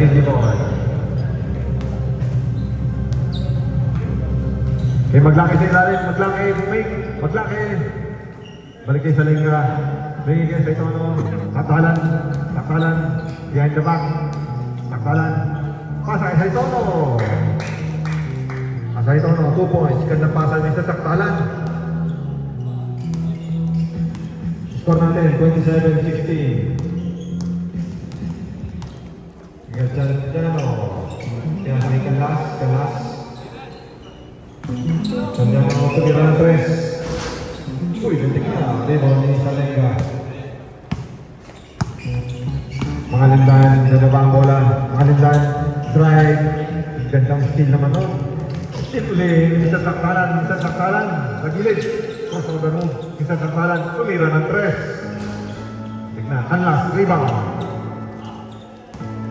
Digimon. Okay, maglaki sa ilalim, maglaki. Balik kayo sa lingga. Bigay kayo sa itono. Taktalan. Behind the back. Taktalan. Pasay sa itono. Pasay itono, 2 points. Gandang pasay din sa taktalan. Score natin, 27-16. Diyan. Kaya sa kalas. Kanya mga tumira ng 3. Uy, gantik na. Rebound ni Salenga. Mga lindan, nababa ang bola. Mga lindan, drive. Gandang steal naman nun. Steal ulit. Isang saktalan. Sa gilid. Crossover move. Isang saktalan. Tumira ng 3. Tignan. Unlock. Rebound.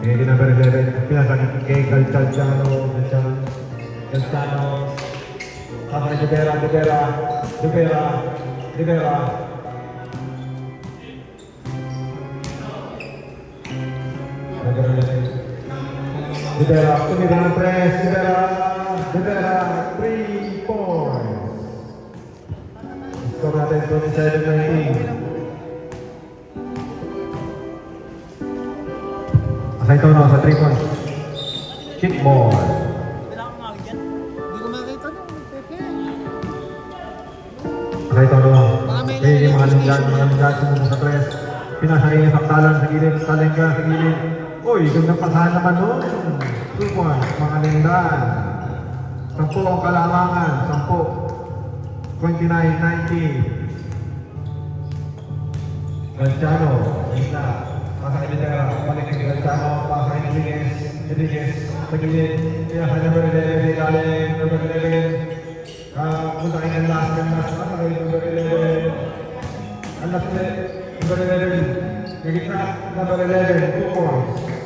Kaya din number 11. Pinasakit kay Galciano. Sabay Rivera. Rivera, tumira ng 3. Rivera, 3 points. Score natin 27-19. Asay Tono sa 3 points. Kick ball. Asay Tono. Yung mga linggan sumunod sa 3. Pinasakay yung saktalan sa gilid. Salenga sa gilid. Uy, gandang pasahan naman nun. 2 points, mga linggan. 10 ang kalamangan. 10. 29-19. Galciano. Isa. Pasakay Rivera. Balik kay Galciano. Pasakay Rodriguez. Sa gilid. Pinasakay number 11. Ilalim. Number 11. Punta kayo ng last. Pasakay number 11. Alas number 11. Kagitna. Number 11. 2 points.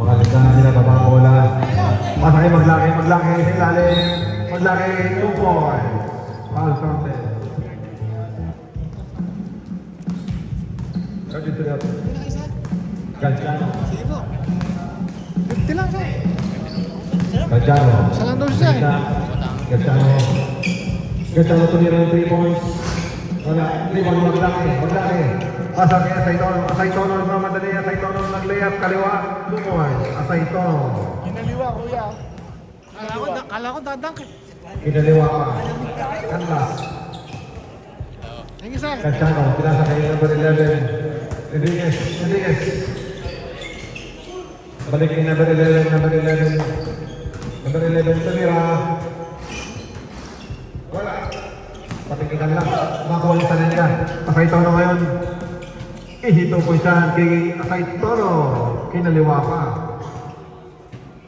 Makalimutan sila babang bola. Pasakay maglaki sa ilalim. Maglaki 2 points. Foul counted. Galciano. 50 lang siya. Galciano. Isa lang daw siya eh. Galciano tumira ng 3 points. Wala. Rebound maglaki. Pasakay Asay Tono nagmamadali. Asay Tono nag-layup kaliwa. 2 points. Asay Tono. Kinaliwa kuya. Kala ko dadunk eh. Kinaliwa pa. Kanlas. Thank you sir. Galciano. Pinasakay yung number 11. Rodriguez. Balik kay number 11. Number 11 tumira. Wala. Patikitan lang. Makuha sa Salenga. Asay Tono ngayon. Ihito po siya kay Asay Tono. Kinaliwa pa.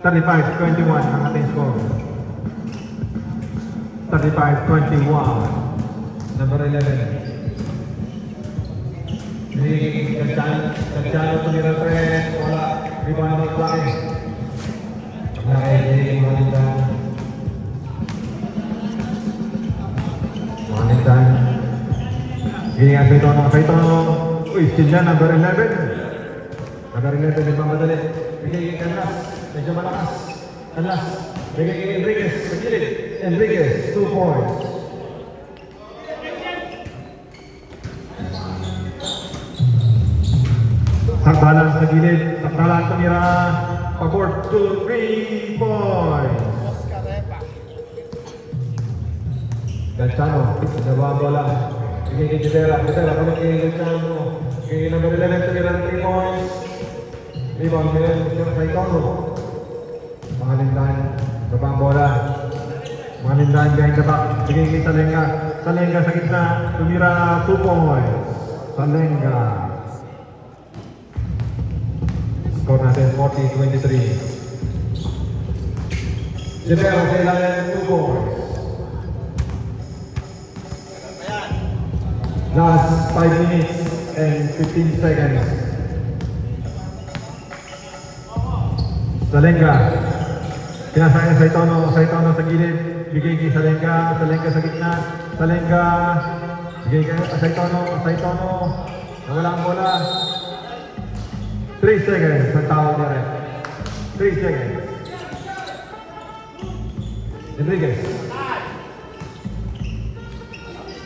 35-21 ang ating score. 35-21. Number 11. Galciano tumira 3. Wala. Rebound ng Plake. Manigdan. Gini Asay Tono. Uy, still yan, number 11. Number 11, nagmamadali. Bigay kay Kanlas. Medyo malakas. Kanlas. Bigay kay Enriquez. Sa gilid. Enriquez, 2 points. Saktalan sa gilid. Saktalan tumira. Pag-board 2-3 points. Galciano. Nabawa ang bola. Bigay kay Rivera. Balik kay Galciano. Kay number 11 tumira 3 points. Rebound ngayon. Asay Tono. Mga lindan. Nabawa ang bola. Mga lindan behind the back. Bigay kay Salenga. Salenga sa gitna. Tumira 2 points. Salenga. Score natin 40-23. Rivera sa ilalim 2 points. Last 5 minutes and 15 seconds. Salenga. Pinasakay Asay Tono sa gilid. Bigay kay Salenga sa gitna. Salenga. Bigay kay Asay Tono. Nawala ang bola. 3 seconds ang tawag niya rin. 3 seconds. Enriquez.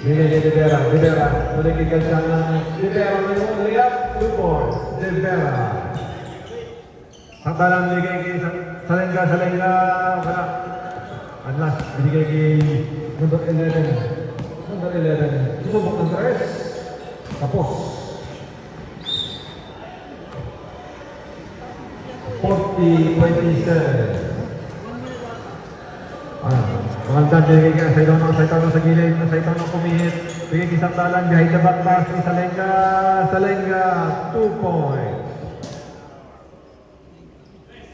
Bigay ni Rivera. Rivera. Malikikal siya ng Rivera. Layup. 2 points. Rivera. Sakdalan bigay kay Salenga. Salenga. Wala. At last, binigay kay number 11. Number 11. Susubok ng 3. Tapos. 40-27. Magandang bigay kay Saitono sa gilid. Saitono kumihit. Bigay kay Sakdalan. Behind the back pass ni Salenga. Salenga. 2 points.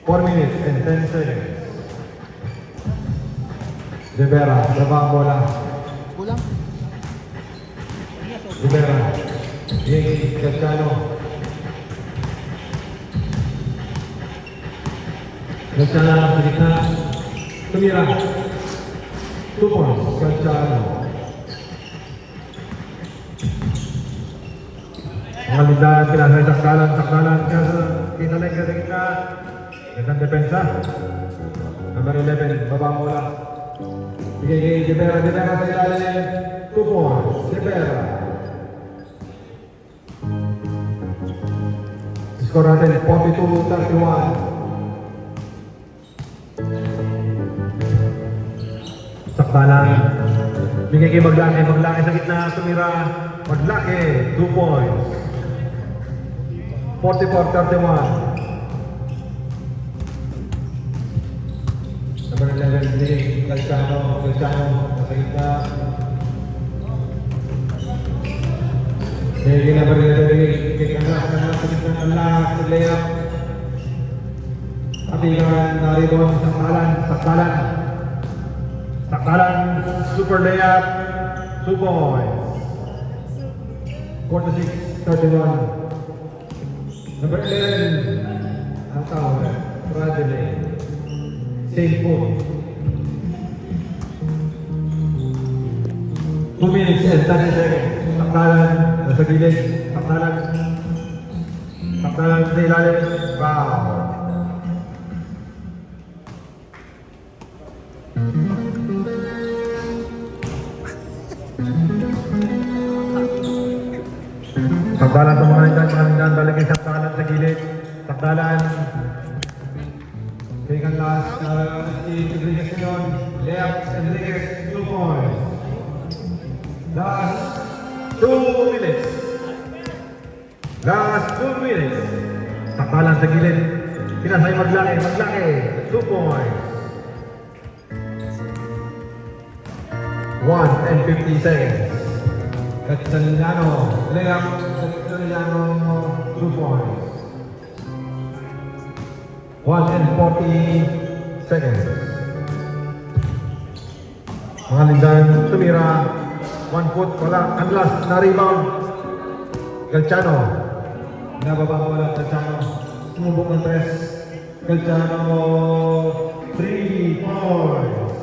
4 minutes and 10 seconds. Rivera, baba ang bola. Kulang. Rivera, Diego Galciano. Galciano sa gitna. Tumira. 2 points, Galciano. Ang lindahan, pinasay Sakdalan. Sakdalan, kita lang sa gitna. Gandang depensa. Number 11, baba ang bola. Bigay kay Rivera, Rivera sa ilalim. 2 points, Rivera. Score natin, 42-31. Sakdalan. Bigay kay Maglaki, Maglaki sa gitna, tumira. Maglaki, 2 points. 44-31. Number 11, bigay Galciano, nasa gitna. Bigay number 11, bigay Kanas sa gitna, Kanas, layup. Atingan, narito, Sakdalan. Sakdalan, super layup, 2 points. 46-31. Number 11, ang tawag, Bradley. Same point. 2 minutes and 30 seconds. Sakdalan, nasa gilid. Sakdalan sa ilalim. Foul. Sakdalan sa mga lindan, balik kay Sakdalan sa gilid. Sakdalan. Bigyan last, si Enriquez ngayon. Layup, Enriquez, 2 points. Last 2 minutes. Last 2 minutes. Sakdalan sa gilid. Pinasay Maglaki, 2 points. 1 and 50 seconds. Gatsaliliano, layup, Gatsaliliano, 2 points. 1 and 40 seconds. Mga lindan, tumira. 1 foot, wala. Ang last na rebound. Galciano. Nababa mo lang, Galciano. Sumubok ng 3. Galciano, 3 points.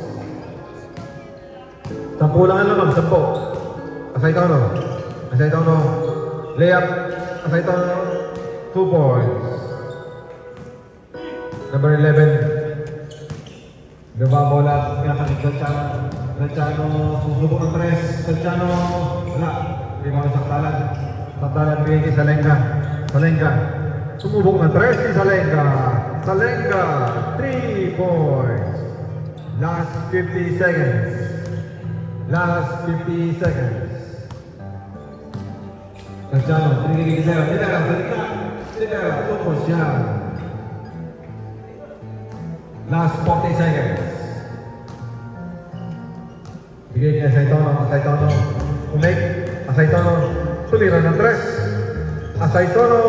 10 lang naman, 10. Asaytono. Layup, Asaytono, 2 points. Number 11. Diba bola, pinakalit Galciano. Galciano, susubok ng 3. Galciano, wala. Di ba Sakdalan? Sakdalan bigay kay Salenga. Salenga. Sumubok ng 3 si Salenga. Salenga, 3 points. Last 50 seconds. Last 50 seconds. Galciano, binigay kay Rivera. Rivera, 2 points yan. Last 40 seconds. Bigay kay Asaytono. Umake. Asaytono. Sulira ng 3. Asaytono,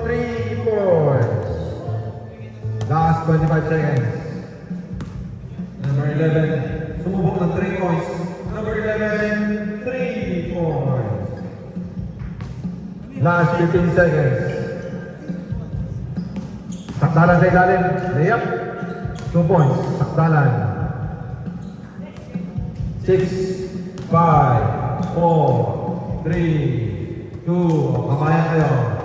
3 points. Last 25 seconds. Number 11. Sumubok ng 3 points. Number 11, 3 points. Last 15 seconds. Sakdalan sa ilalim. Layup. 2 points. Sakdalan. 6, 5, 4, 3, 2. Kamayan kayo.